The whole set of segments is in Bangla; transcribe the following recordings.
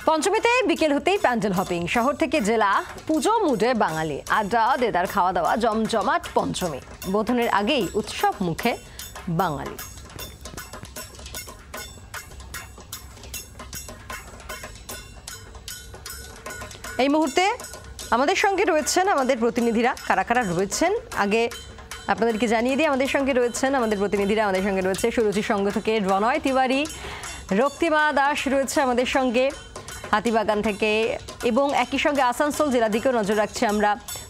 পঞ্চমীতে বিকেল হতেই প্যান্ডেল হপিং, শহর থেকে জেলা পুজো মুডে বাঙালি, আড্ডা দেদার খাওয়া দাওয়া জমজমাট পঞ্চমী। বোধনের আগেই উৎসব মুখে বাঙালি। এই মুহূর্তে আমাদের সঙ্গে রয়েছেন আমাদের প্রতিনিধিরা, কারা কারা রয়েছেন আগে আপনাদেরকে জানিয়ে দিই। আমাদের সঙ্গে রয়েছেন আমাদের প্রতিনিধিরা, আমাদের সঙ্গে রয়েছে সুরুচি সংঘ থেকে রণয় তিওয়ারি, রক্তিমা দাস রয়েছে আমাদের সঙ্গে হাতিবাগান থেকে, এবং একই সঙ্গে আসানসোল জেলা দিকেও নজর রাখছি আমরা।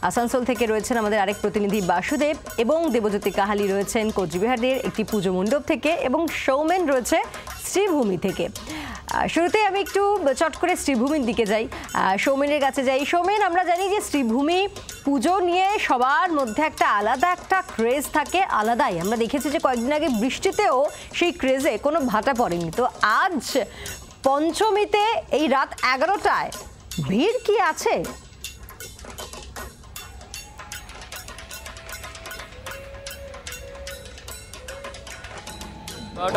আসানসোল থেকে রয়েছেন আমাদের আরেক প্রতিনিধি বাসুদেব, এবং দেবজ্যোতি কাহালি রয়েছেন কোচবিহারের একটি পুজো মণ্ডপ থেকে, এবং সৌমেন রয়েছে শ্রীভূমি থেকে। শুরুতে আমি একটু চট করে শ্রীভূমির দিকে যাই, সৌমেনের কাছে যাই। সৌমেন, আমরা জানি যে শ্রীভূমি পুজো নিয়ে সবার মধ্যে একটা আলাদা একটা ক্রেজ থাকে, আলাদাই। আমরা দেখেছি যে কয়েকদিন আগে বৃষ্টিতেও সেই ক্রেজে কোনো ভাটা পড়েনি। তো আজ পঞ্চমীতে এই রাত 11টায় ভিড় কি আছে?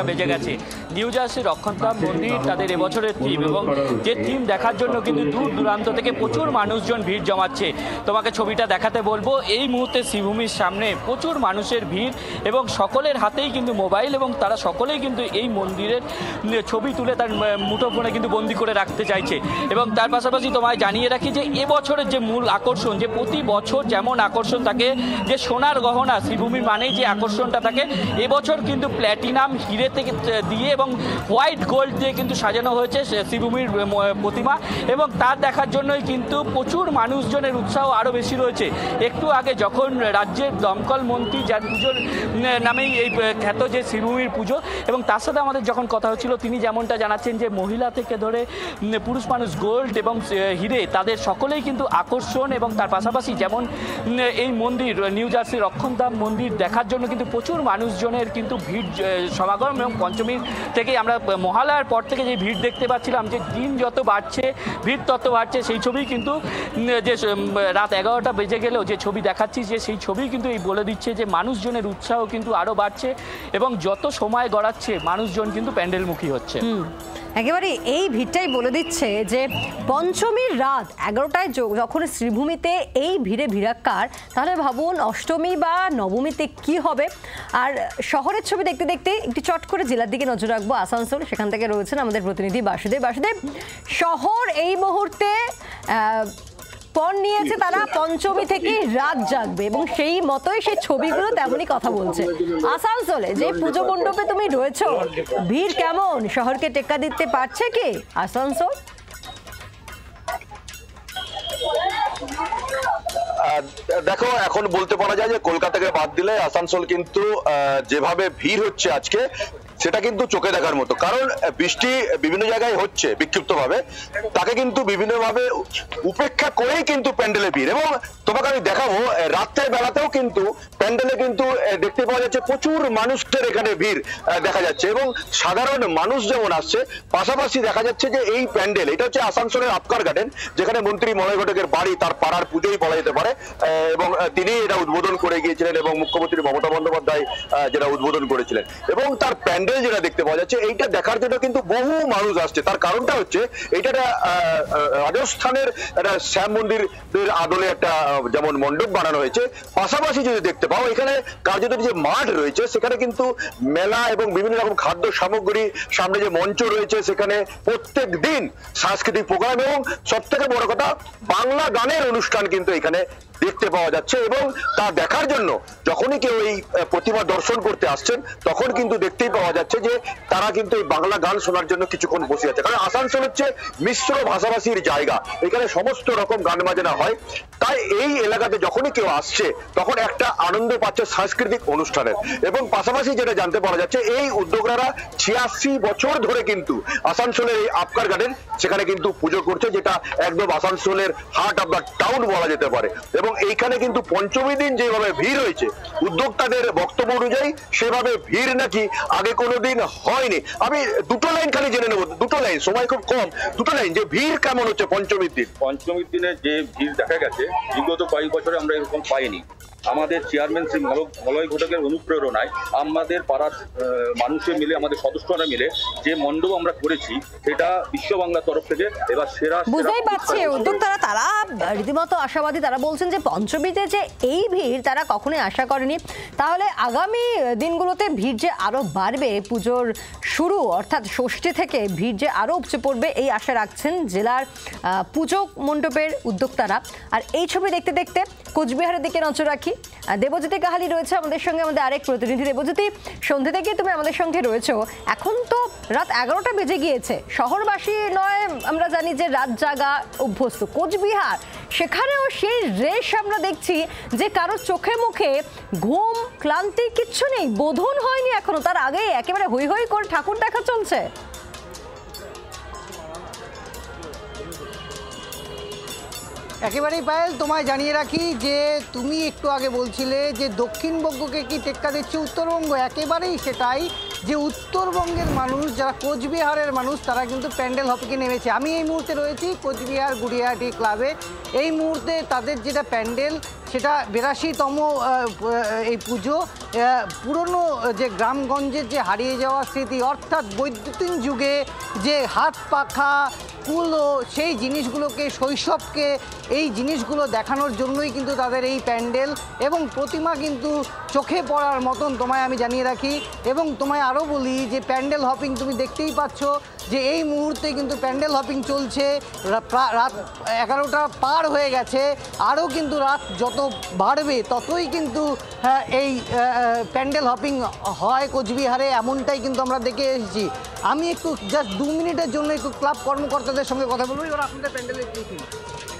বেজে গেছে। নিউ জার্সি রক্ষণতাম মন্দির তাদের এবছরের থিম, এবং যে থিম দেখার জন্য কিন্তু দূর দূরান্ত থেকে প্রচুর মানুষজন ভিড় জমাচ্ছে। তোমাকে ছবিটা দেখাতে বলবো। এই মুহূর্তে শ্রীভূমির সামনে প্রচুর মানুষের ভিড়, এবং সকলের হাতেই কিন্তু মোবাইল, এবং তারা সকলেই কিন্তু এই মন্দিরের ছবি তুলে তার মুঠোফোনে কিন্তু বন্দি করে রাখতে চাইছে। এবং তার পাশাপাশি তোমায় জানিয়ে রাখি যে এবছরের যে মূল আকর্ষণ, যে প্রতি বছর যেমন আকর্ষণ থাকে যে সোনার গহনা, শ্রীভূমি মানেই যে আকর্ষণটা থাকে, এবছর কিন্তু প্ল্যাটিনাম হিরে থেকে দিয়ে এবং হোয়াইট গোল্ড দিয়ে কিন্তু সাজানো হয়েছে শ্রীভূমির প্রতিমা, এবং তার দেখার জন্যই কিন্তু প্রচুর মানুষজনের উৎসাহ আরও বেশি রয়েছে। একটু আগে যখন রাজ্যের দমকল মন্ত্রী, যার পুজোর নামেই এই খ্যাত যে শ্রীভূমির পুজো, এবং তার সাথে আমাদের যখন কথা হচ্ছিল, তিনি যেমনটা জানাচ্ছেন যে মহিলা থেকে ধরে পুরুষ মানুষ গোল্ড এবং হিরে তাদের সকলেই কিন্তু আকর্ষণ, এবং তার পাশাপাশি যেমন এই মন্দির নিউ জার্সি রক্ষণধাম মন্দির দেখার জন্য কিন্তু প্রচুর মানুষজনের কিন্তু ভিড় সমাগম, এবং পঞ্চমীর থেকেই আমরা মহালয়ার পর থেকে যে ভিড় দেখতে পাচ্ছিলাম, যে দিন যত বাড়ছে ভিড় তত বাড়ছে, সেই ছবি কিন্তু যে রাত 11টা বেজে গেলেও যে ছবি দেখাচ্ছি, যে সেই ছবি কিন্তু এই বলে দিচ্ছে যে মানুষজনের উৎসাহ কিন্তু আরও বাড়ছে, এবং যত সময় গড়াচ্ছে মানুষজন কিন্তু প্যান্ডেলমুখী হচ্ছে। একেবারে এই ভিড়টাই বলে দিচ্ছে যে পঞ্চমীর রাত 11টায় যখন শ্রীভূমিতে এই ভিড়ে ভিড়াক্কার, তাহলে ভাবুন অষ্টমী বা নবমীতে কি হবে। আর শহরের ছবি দেখতে দেখতে একটু চট করে জেলার দিকে নজর রাখবো, আসানসোল। সেখান থেকে রয়েছেন আমাদের প্রতিনিধি বাসুদেব। বাসুদেব, শহর এই মুহূর্তে পণ নিয়েছে, তারা পঞ্চমী থেকে রাত জাগবে, এবং সেই মতোই সেই ছবিগুলো তেমনই কথা বলছে। আসানসোলে যে পুজো মণ্ডপে তুমি রয়েছো, ভিড় কেমন? শহরকে টেক্কা দিতে পারছে কি আসানসোল? দেখো, এখন বলতে পারা যায় যে কলকাতাকে বাদ দিলে আসানসোল কিন্তু যেভাবে ভিড় হচ্ছে আজকে, সেটা কিন্তু চোখে দেখার মতো। কারণ বৃষ্টি বিভিন্ন জায়গায় হচ্ছে বিক্ষিপ্ত ভাবে, তাকে কিন্তু বিভিন্ন ভাবে উপেক্ষা করেই কিন্তু প্যান্ডেলে ভিড়। এবং তোমাকে আমি দেখাবো, রাত্রের বেলাতেও কিন্তু প্যান্ডেলে কিন্তু দেখতে পাওয়া যাচ্ছে প্রচুর মানুষদের এখানে ভিড় দেখা যাচ্ছে, এবং সাধারণ মানুষ যেমন আসছে, পাশাপাশি দেখা যাচ্ছে যে এই প্যান্ডেল, এটা হচ্ছে আসানসোলের আপকার গার্ডেন, যেখানে মন্ত্রী মলয় ঘটকের বাড়ি, তার পাড়ার পুজোই বলা যেতে পারে, এবং তিনি এটা উদ্বোধন করে গিয়েছিলেন, এবং মুখ্যমন্ত্রী মমতা বন্দ্যোপাধ্যায় যেটা উদ্বোধন করেছিলেন। এবং তার প্যান্ডেল যেটা দেখতে পাওয়া যাচ্ছে, এইটা দেখার জন্য কিন্তু বহু মানুষ আসছে। তার কারণটা হচ্ছে এটা রাজস্থানের একটা শ্যাম মন্দিরের আদলে একটা যেমন মণ্ডপ বানানো হয়েছে, পাশাপাশি যদি দেখতে পাও এখানে কার্যত যে মাঠ রয়েছে, সেখানে কিন্তু মেলা এবং বিভিন্ন রকম খাদ্য সামগ্রী, সামনে যে মঞ্চ রয়েছে, সেখানে প্রত্যেক দিন সাংস্কৃতিক প্রোগ্রাম, এবং সব থেকে বড় কথা বাংলা গানের অনুষ্ঠান কিন্তু এখানে দেখতে পাওয়া যাচ্ছে। এবং তা দেখার জন্য যখনই কেউ এই প্রতিমা দর্শন করতে আসছেন, তখন কিন্তু দেখতেই পাওয়া যাচ্ছে যে তারা কিন্তু এই বাংলা গান শোনার জন্য কিছুক্ষণ বসে আছে। কারণ আসানসোল হচ্ছে মিশ্র ভাষাভাষীর জায়গা, এখানে সমস্ত রকম গান বাজনা হয়। তাই এই এলাকাতে যখনই কেউ আসছে, তখন একটা আনন্দ পাচ্ছে সাংস্কৃতিক অনুষ্ঠানের। এবং পাশাপাশি যেটা জানতে পারা যাচ্ছে, এই উদ্যোক্তারা 86 বছর ধরে কিন্তু আসানসোলের এই আপকার গার্ডেন, সেখানে কিন্তু পুজো করছে, যেটা একদম আসানসোলের হার্ট অফ দ্য টাউন বলা যেতে পারে। এবং এইখানে কিন্তু পঞ্চমী দিন যেভাবে ভিড় হয়েছে, উদ্যোক্তাদের বক্তব্য অনুযায়ী সেভাবে ভিড় নাকি আগে কোনোদিন হয়নি। আমি দুটো লাইন খালি জেনে নেবো, দুটো লাইন, সময় খুব কম, দুটো লাইন, যে ভিড় কেমন হচ্ছে পঞ্চমীর দিন। পঞ্চমীর দিনে যে ভিড় দেখা গেছে, বিগত কয়েক বছরে আমরা এরকম পাইনি। আমাদের চেয়ারম্যান শ্রী মলয় ঘটকের অনুপ্রেরণায় আমাদের পাড়ার মানুষে মিলে, আমাদের সদস্যরা মিলে যে মণ্ডপ আমরা করেছি, সেটা বিশ্ব বাংলার তরফ থেকে এবার সেরা। বুঝতেই পারছে উদ্যোক্তারা, তারা রীতিমতো আশাবাদী। তারা বলছেন যে পঞ্চমীতে যে এই ভিড় তারা কখনোই আশা করেনি। তাহলে আগামী দিনগুলোতে ভিড় যে আরো বাড়বে, পুজোর শুরু অর্থাৎ ষষ্ঠী থেকে ভিড় যে আরো উপচে পড়বে, এই আশা রাখছেন জেলার পুজো মণ্ডপের উদ্যোক্তারা। আর এই ছবি দেখতে দেখতে কোচবিহারের দিকে নজর রাখি। দেবজ্যোতি কাহালি রয়েছে আমাদের সঙ্গে, আমাদের আরেক প্রতিনিধি। দেবজ্যোতি, সন্ধ্যে থেকে তুমি আমাদের সঙ্গে রয়েছো। এখন তো রাত 11টা বেজে গিয়েছে। শহরবাসী নয়, আমরা জানি যে রাত জাগা অভ্যস্ত। কোচবিহার, সেখানেও সেই রেশ আমরা দেখছি যে কারো চোখে মুখে ঘুম, ক্লান্তি কিচ্ছু নেই, বোধন হয়নি এখনো। তার আগে একেবারে হই হই করে ঠাকুর দেখা চলছে। একেবারেই পায়েল, তোমায় জানিয়ে রাখি যে তুমি একটু আগে বলছিলে যে দক্ষিণবঙ্গকে কি টেক্কা দিচ্ছে উত্তরবঙ্গ, একেবারেই সেটাই। যে উত্তরবঙ্গের মানুষ, যারা কোচবিহারের মানুষ, তারা কিন্তু প্যান্ডেল হপিংয়ে নেমেছে। আমি এই মুহূর্তে রয়েছি কোচবিহার গুড়িয়াহাটি ক্লাবে। এই মুহূর্তে তাদের যেটা প্যান্ডেল, সেটা 82তম এই পুজো। পুরনো যে গ্রামগঞ্জের যে হারিয়ে যাওয়া স্মৃতি, অর্থাৎ বৈদ্যুতিন যুগে যে হাত পাখা, কুলো, সেই জিনিসগুলোকে, শৈশবকে, এই জিনিসগুলো দেখানোর জন্যই কিন্তু তাদের এই প্যান্ডেল এবং প্রতিমা কিন্তু চোখে পড়ার মতন, তোমায় আমি জানিয়ে রাখি। এবং তোমায় আরও বলি যে প্যান্ডেল হপিং তুমি দেখতেই পাচ্ছ যে এই মুহূর্তে কিন্তু প্যান্ডেল হপিং চলছে। রাত 11টা পার হয়ে গেছে, আরও কিন্তু রাত যত বাড়বে ততই কিন্তু এই প্যান্ডেল হপিং হয় কোচবিহারে, এমনটাই কিন্তু আমরা দেখে এসেছি। আমি একটু জাস্ট 2 মিনিটের জন্য একটু ক্লাব কর্মকর্তাদের সঙ্গে কথা বলবো। এবার আপনাদের প্যান্ডেলের কী কি?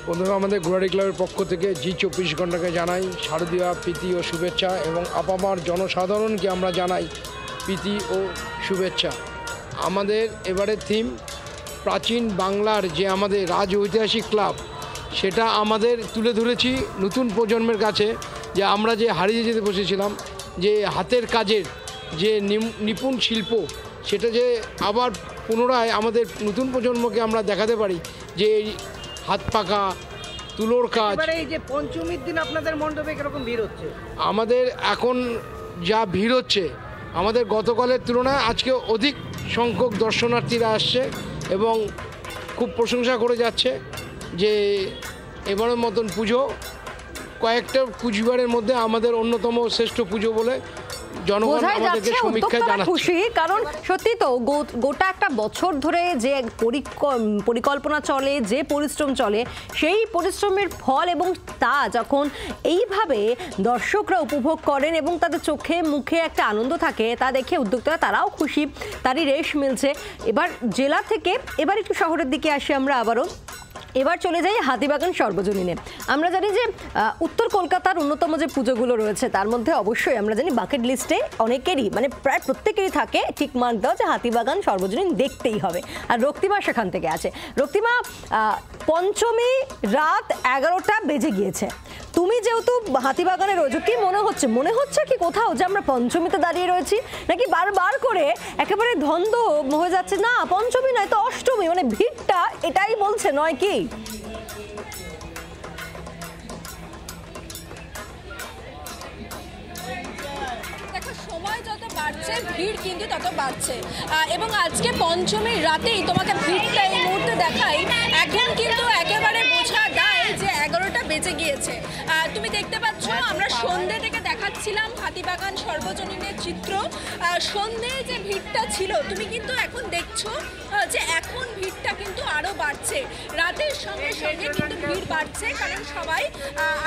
বন্ধুরা, আমাদের গুড়ারি ক্লাবের পক্ষ থেকে জি24 ঘন্টাকে জানাই শারদীয়া প্রীতি ও শুভেচ্ছা, এবং আপামার জনসাধারণকে আমরা জানাই প্রীতি ও শুভেচ্ছা। আমাদের এবারের থিম প্রাচীন বাংলার যে আমাদের রাজ ঐতিহাসিক ক্লাব, সেটা আমাদের তুলে ধরেছি নতুন প্রজন্মের কাছে, যে আমরা যে হারিয়ে যেতে বসেছিলাম, যে হাতের কাজের যে নিপুণ শিল্প, সেটা যে আবার পুনরায় আমাদের নতুন প্রজন্মকে আমরা দেখাতে পারি, যে এই হাত পাকা, তুলোর কাজ। এই যে পঞ্চমীর দিন আপনাদের মণ্ডপে কিরকম ভিড় হচ্ছে? আমাদের এখন যা ভিড় হচ্ছে, আমাদের গতকালের তুলনায় আজকে অধিক সংখ্যক দর্শনার্থীরা আসছে এবং খুব প্রশংসা করে যাচ্ছে যে এবারের মতন পুজো কয়েকটা কুচবিহারের মধ্যে আমাদের অন্যতম শ্রেষ্ঠ পুজো বলে জনগণ আমাদেরকে সমীক্ষা জানাচ্ছে। খুশি, কারণ সত্যি তো গোটা একটা বছর ধরে যে পরিকল্পনা চলে, যে পরিশ্রম চলে, সেই পরিশ্রমের ফল এবং তা যখন এইভাবে দর্শকরা উপভোগ করেন এবং তাদের চোখে মুখে একটা আনন্দ থাকে, তা দেখে উদ্যোক্তারা তারাও খুশি, তারই রেশ মিলছে। এবার জেলা থেকে এবার একটু শহরের দিকে আসি আমরা আবারও। এবার চলে যাই হাতিবাগান সর্বজনীনে। আমরা জানি যে উত্তর কলকাতার অন্যতম যে পুজোগুলো রয়েছে, তার মধ্যে অবশ্যই আমরা জানি বাকেট লিস্টে অনেকেরই, মানে প্রায় প্রত্যেকেরই থাকে ঠিক মার্ক দাও যে হাতিবাগান সর্বজনীন দেখতেই হবে। আর রক্তিমা সেখান থেকে আছে। রক্তিমা, পঞ্চমী রাত 11টা বেজে গিয়েছে, তুমি যেহেতু হাতিবাগানে রয়েছো, কি মনে হচ্ছে কি কোথাও যে আমরা পঞ্চমীতে দাঁড়িয়ে রয়েছি, নাকি বারবার করে একেবারে ধন্দ হয়ে যাচ্ছে, না পঞ্চমী নয় তো অষ্টমী, মানে ভিড়টা এটাই বলছে, নয় কি? সময় যত বাড়ছে ভিড় কিন্তু তত বাড়ছে, এবং আজকে পঞ্চমীর রাতেই তোমাকে ভিড়টা এই মুহূর্তে দেখাই, এখন কিন্তু একেবারে বোঝা যায় যে 11টা বেজে গিয়েছে। তুমি দেখতে পাচ্ছ আমরা সন্ধ্যে থেকে দেখাচ্ছিলাম হাতিবাগান সর্বজনীনের চিত্র। সন্ধ্যে যে ভিড়টা ছিল, তুমি কিন্তু এখন দেখছো যে এখন ভিড়টা কিন্তু আরো বাড়ছে, রাতের সঙ্গে সঙ্গে কিন্তু ভিড় বাড়ছে, কারণ সবাই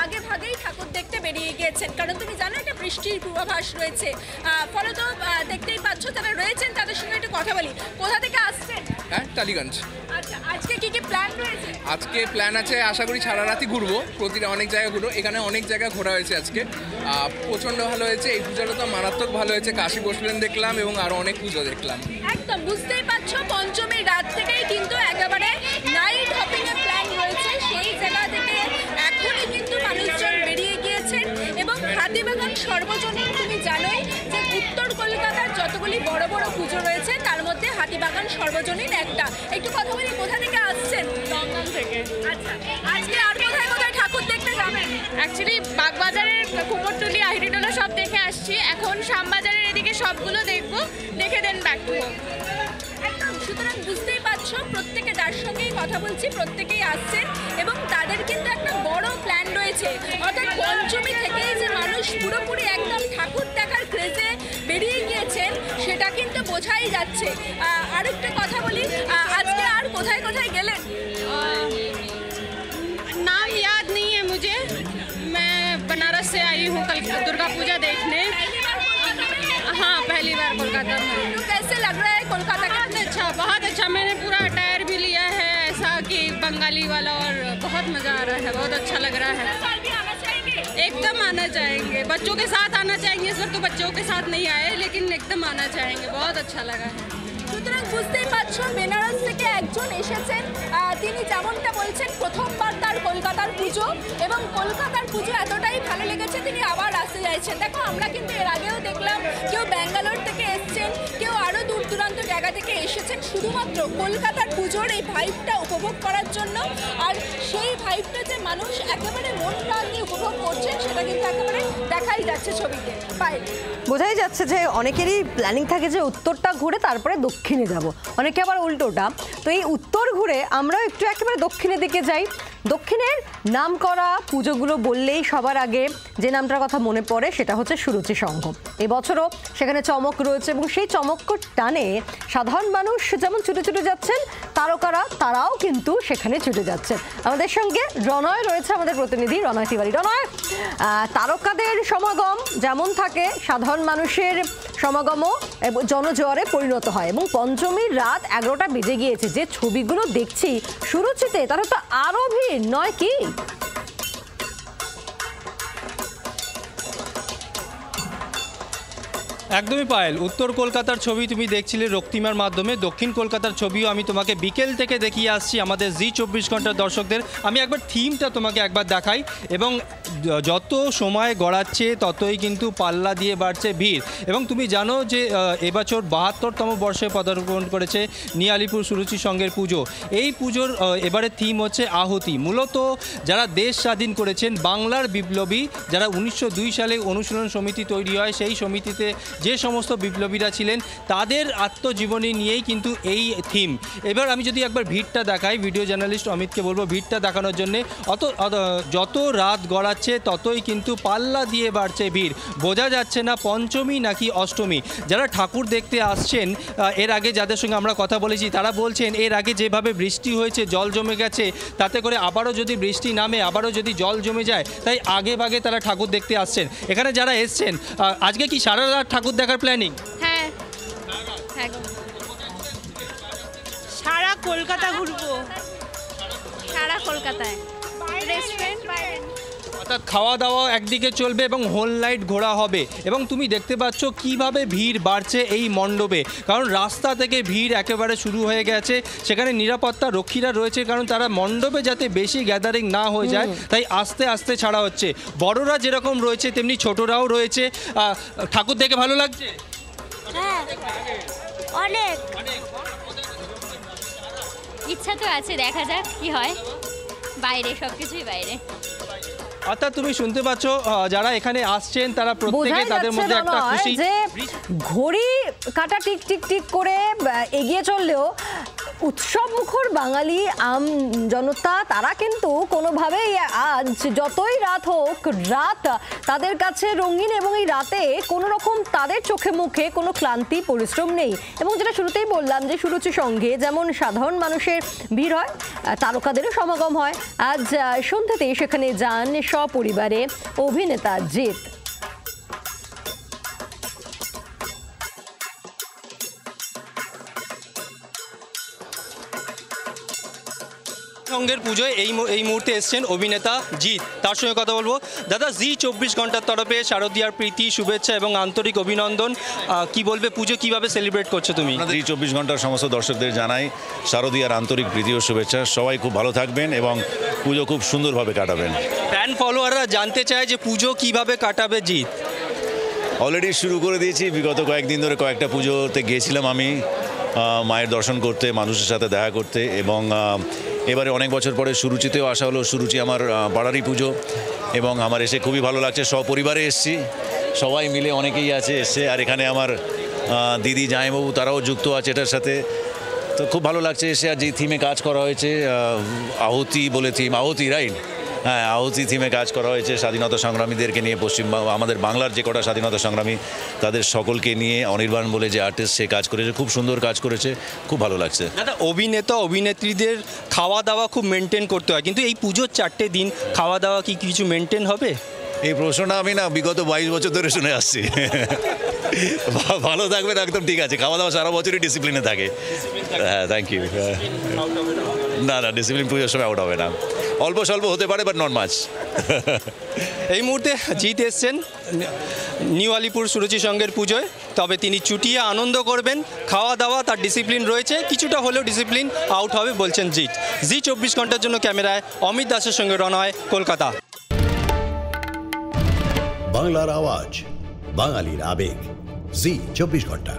আগে ভাগেই ঠাকুর দেখতে বেরিয়ে গিয়েছেন। কারণ তুমি জানো একটা বৃষ্টির পূর্বাভাস রয়েছে, ফলত দেখতেই পাচ্ছ যারা রয়েছেন তাদের সঙ্গে একটু কথা বলি। কোথা থেকে আসছেন? হ্যাঁ, টালিগঞ্জ। আচ্ছা, আজকে কি কি প্ল্যান রয়েছে? আজকে প্ল্যান আছে, আশা করি সারা রাতি ঘুরবো, প্রতিটা অনেক জায়গা ঘুরবো। এখানে অনেক জায়গা ঘোরা হয়েছে আজকে, প্রচণ্ড ভালো হয়েছে। এই পুজোটা তো মারাত্মক ভালো হয়েছে, কাশী বসলেন দেখলাম এবং আরও অনেক পুজো দেখলাম। একদম বুঝতেই পারছো, পঞ্চমীর রাত থেকেই কিন্তু একেবারে নাইট হপিং এর প্ল্যান রয়েছে। সেই জায়গা থেকে এখনই কিন্তু মানুষজন বেরিয়ে গিয়েছেন, এবং হাতিবাগান সর্বজনীন তুমি জানোই যে উত্তর কলকাতার যতগুলি বড় বড় পুজো রয়েছে তার মধ্যে হাতিবাগান সর্বজনীন একটা। একটু কথা বলি, কোথা থেকে আসছেন? দমদম থেকে। আচ্ছা, আজকে আর কোথায় কোথায় ঠাকুর দেখতে যাবেন? অ্যাকচুয়ালি বাগবাজারের কুমোরটুলি আহিরিটোলা সব দেখে আসছি, এখন শ্যামবাজারের এদিকে সবগুলো দেখবো, দেখে দেন ব্যাক টু হোম। সুতরাং বুঝতেই পারছো প্রত্যেকে যার সঙ্গেই কথা বলছি প্রত্যেকেই আসছেন এবং তাদের কিন্তু একটা বড় প্ল্যান রয়েছে, অর্থাৎ পঞ্চমী থেকেই যে মানুষ পুরোপুরি একদম ঠাকুর দেখার ক্রেজে বেরিয়ে গিয়েছেন সেটা কিন্তু বোঝাই যাচ্ছে। আরেকটা কথা বলি, আজকে আর কোথায় কোথায় গেলেন? नाम याद नहीं है मुझे, मैं बनारस से आई हूँ कल दुर्गा पूजा देखने। हाँ, पहली बार कोलकाता में। तो कैसे लग रहा है कोलकाता का? बहुत अच्छा। मैंने पूरा अटायर भी लिया है ऐसा कि बंगाली वाला, और बहुत मज़ा आ रहा है, बहुत अच्छा लग रहा है। एकदम आना चाहेंगे, बच्चों के साथ आना चाहेंगे। इस वक्त तो बच्चों के साथ नहीं आए, लेकिन एकदम आना चाहेंगे, बहुत अच्छा लगा है। সুতরাং বুঝতেই পারছো বেনারস থেকে একজন এসেছেন, তিনি যেমনটা বলছেন প্রথমবার তার কলকাতার পুজো, এবং কলকাতার পুজো এতটাই ভালো লেগেছে তিনি আবার আসতে চাইছেন। দেখো আমরা কিন্তু এর আগেও দেখলাম কেউ ব্যাঙ্গালোর থেকে এসছেন, কেউ আরও দূর দূরান্ত জায়গা থেকে এসেছেন শুধুমাত্র কলকাতার পুজোর এই ভাইবটা উপভোগ করার জন্য। আর সেই ভাইবটা যে মানুষ একেবারে মন প্রাণ দিয়ে উপভোগ করছেন সেটা কিন্তু একেবারে দেখাই যাচ্ছে ছবিতে। বাইরে বোঝাই যাচ্ছে যে অনেকেরই প্ল্যানিং থাকে যে উত্তরটা ঘুরে তারপরে দক্ষিণে যাব, অনেকে আবার উল্টোটা। তো এই উত্তর ঘুরে আমরাও একটু একেবারে দক্ষিণের দিকে যাই। দক্ষিণের নাম করা পুজোগুলো বললেই সবার আগে যে নামটার কথা মনে পড়ে সেটা হচ্ছে সুরুচি সংঘ। এবছরও সেখানে চমক রয়েছে এবং সেই চমক টানে সাধারণ মানুষ যেমন ছুটে ছুটে যাচ্ছেন, তারকারা তারাও কিন্তু সেখানে ছুটে যাচ্ছেন। আমাদের সঙ্গে রনয় রয়েছে, আমাদের প্রতিনিধি রনয় তিওয়ারি। রনয়, তারকাদের সমাগম যেমন থাকে সাধারণ মানুষের সমাগমও জনজোয়ারে পরিণত হয় এবং পঞ্চমীর রাত 11টা বেজে গিয়েছে। যে ছবিগুলো দেখছি সুরুচিতে তারা তো আরও ভিড় নয় কি? একদমই পায়েল, উত্তর কলকাতার ছবি তুমি দেখছিলে রক্তিমার মাধ্যমে, দক্ষিণ কলকাতার ছবিও আমি তোমাকে বিকেল থেকে দেখিয়ে আসছি আমাদের জি 24 ঘন্টার দর্শকদের। আমি একবার থিমটা তোমাকে একবার দেখাই, এবং যত সময় গড়াচ্ছে ততই কিন্তু পাল্লা দিয়ে বাড়ছে ভিড়। এবং তুমি জানো যে এবছর 72তম বর্ষে পদার্পণ করেছে নিয়ালিপুর সুরুচি সংঘের পুজো। এই পুজোর এবারে থিম হচ্ছে আহুতি। মূলত যারা দেশ স্বাধীন করেছেন, বাংলার বিপ্লবী, যারা 1902 সালে অনুশীলন সমিতি তৈরি হয়, সেই সমিতিতে যে সমস্ত বিপ্লবীরা ছিলেন তাদের আত্মজীবনী নিয়েই কিন্তু এই থিম। এবার আমি যদি একবার ভিড়টা দেখাই, ভিডিও জার্নালিস্ট অমিতকে বলবো ভিড়টা দেখানোর জন্যে। যত রাত গড়াচ্ছে ততই কিন্তু পাল্লা দিয়ে বাড়ছে ভিড়। বোঝা যাচ্ছে না পঞ্চমী নাকি অষ্টমী। যারা ঠাকুর দেখতে আসছেন, এর আগে যাদের সঙ্গে আমরা কথা বলেছি তারা বলছেন এর আগে যেভাবে বৃষ্টি হয়েছে, জল জমে গেছে, তাতে করে আবারও যদি বৃষ্টি নামে, আবারও যদি জল জমে যায়, তাই আগে ভাগে তারা ঠাকুর দেখতে আসছেন। এখানে যারা এসছেন, আজকে কি সারা রাত ঠাকুর দেখার প্ল্যানিং? হ্যাঁ, সারা কলকাতা ঘুরবো, সারা কলকাতায় রেস্টুরেন্ট বাইরে। অর্থাৎ খাওয়া দাওয়া একদিকে চলবে এবং হোল নাইট ঘোরা হবে। এবং তুমি দেখতে পাচ্ছ কিভাবে ভিড় বাড়ছে এই মণ্ডপে, কারণ রাস্তা থেকে ভিড় একেবারে শুরু হয়ে গেছে। সেখানে নিরাপত্তা রক্ষীরা রয়েছে, কারণ তারা মণ্ডপে যাতে বেশি গ্যাদারিং না হয়ে যায় তাই আস্তে আস্তে ছাড়া হচ্ছে। বড়রা যেরকম রয়েছে তেমনি ছোটরাও রয়েছে। ঠাকুর দেখে ভালো লাগছে? হ্যাঁ, অনেক ইচ্ছা তো আছে, দেখা যাক কি হয়। বাইরে সবকিছুই বাইরে। অর্থাৎ তুমি শুনতে পাচ্ছ যারা এখানে আসছেন তারা প্রত্যেকে তাদের মধ্যে একটা খুশি। যে ঘড়ি কাটা টিক টিক টিক করে এগিয়ে চললেও উৎসব মুখর বাঙালি আম জনতা তারা কিন্তু কোনোভাবেই আজ যতই রাত হোক, রাত তাদের কাছে রঙিন এবং এই রাতে কোনো রকম তাদের চোখে মুখে কোনো ক্লান্তি পরিশ্রম নেই। এবং যেটা শুরুতেই বললাম যে সুরুচি সঙ্গে যেমন সাধারণ মানুষের ভিড় হয়, তারকাদেরও সমাগম হয়। আজ সন্ধ্যাতেই সেখানে যান সপরিবারে অভিনেতা জিৎ। সংঘের পুজোয় এই মুহূর্তে এসছেন অভিনেতা জিৎ, তার সঙ্গে কথা বলবো। দাদা, জি 24 ঘন্টার তরফে শারদীয়ার প্রীতি, শুভেচ্ছা এবং আন্তরিক অভিনন্দন। কি বলবে, পুজো কিভাবে সেলিব্রেট করছো তুমি? জি 24 ঘন্টার সমস্ত দর্শকদের জানাই শারদীয়ার আন্তরিক প্রীতি ও শুভেচ্ছা। সবাই খুব ভালো থাকবেন এবং পুজো খুব সুন্দরভাবে কাটাবেন। ফ্যান ফলোয়াররা জানতে চায় যে পুজো কিভাবে কাটাবে জিৎ? অলরেডি শুরু করে দিয়েছি। বিগত কয়েকদিন ধরে কয়েকটা পুজোতে গিয়েছিলাম আমি মায়ের দর্শন করতে, মানুষের সাথে দেখা করতে, এবং এবারে অনেক বছর পরে সুরুচিতেও আসা হলো। সুরুচি আমার পাড়ারই পুজো এবং আমার এসে খুবই ভালো লাগছে। সপরিবারে এসেছি, সবাই মিলে অনেকেই আছে এসছে, আর এখানে আমার দিদি জামাইবাবু তারাও যুক্ত আছে এটার সাথে। তো খুব ভালো লাগছে এসে। আর যে থিমে কাজ করা হয়েছে, আহুতি বলে থিম, আহুতি রাইট, হ্যাঁ আহুতি থিমে কাজ করা হয়েছে স্বাধীনতা সংগ্রামীদেরকে নিয়ে, আমাদের বাংলার যে কটা স্বাধীনতা সংগ্রামী তাদের সকলকে নিয়ে অনির্বাণ বলে যে আর্টিস্ট সে কাজ করেছে, খুব সুন্দর কাজ করেছে, খুব ভালো লাগছে। দাদা, অভিনেতা অভিনেত্রীদের খাওয়া দাওয়া খুব মেনটেন করতে হয়, কিন্তু এই পুজোর 4টে দিন খাওয়া দাওয়া কি কিছু মেনটেন হবে? এই প্রশ্নটা আমি না বিগত 22 বছর ধরে শুনে আসছি। ভালো থাকবেন, একদম ঠিক আছে। খাওয়া দাওয়া সারা বছরই ডিসিপ্লিনে থাকে। হ্যাঁ, থ্যাংক ইউ। না না, ডিসিপ্লিন পুজোর সময় আউট হবে না, অল্প স্বল্প হতে পারে, বাট নট মাচ। এই মুহূর্তে জিৎ এসছেন নিউ আলিপুর সুরুচি সংঘের পুজোয়, তবে তিনি চুটিয়ে আনন্দ করবেন। খাওয়া দাওয়া তার ডিসিপ্লিন রয়েছে, কিছুটা হলেও ডিসিপ্লিন আউট হবে বলছেন জিৎ। জি 24 ঘন্টার জন্য ক্যামেরায় অমিত দাসের সঙ্গে রনয়, কলকাতা। বাংলার আওয়াজ, বাঙালির আবেগ, জি 24 ঘন্টা।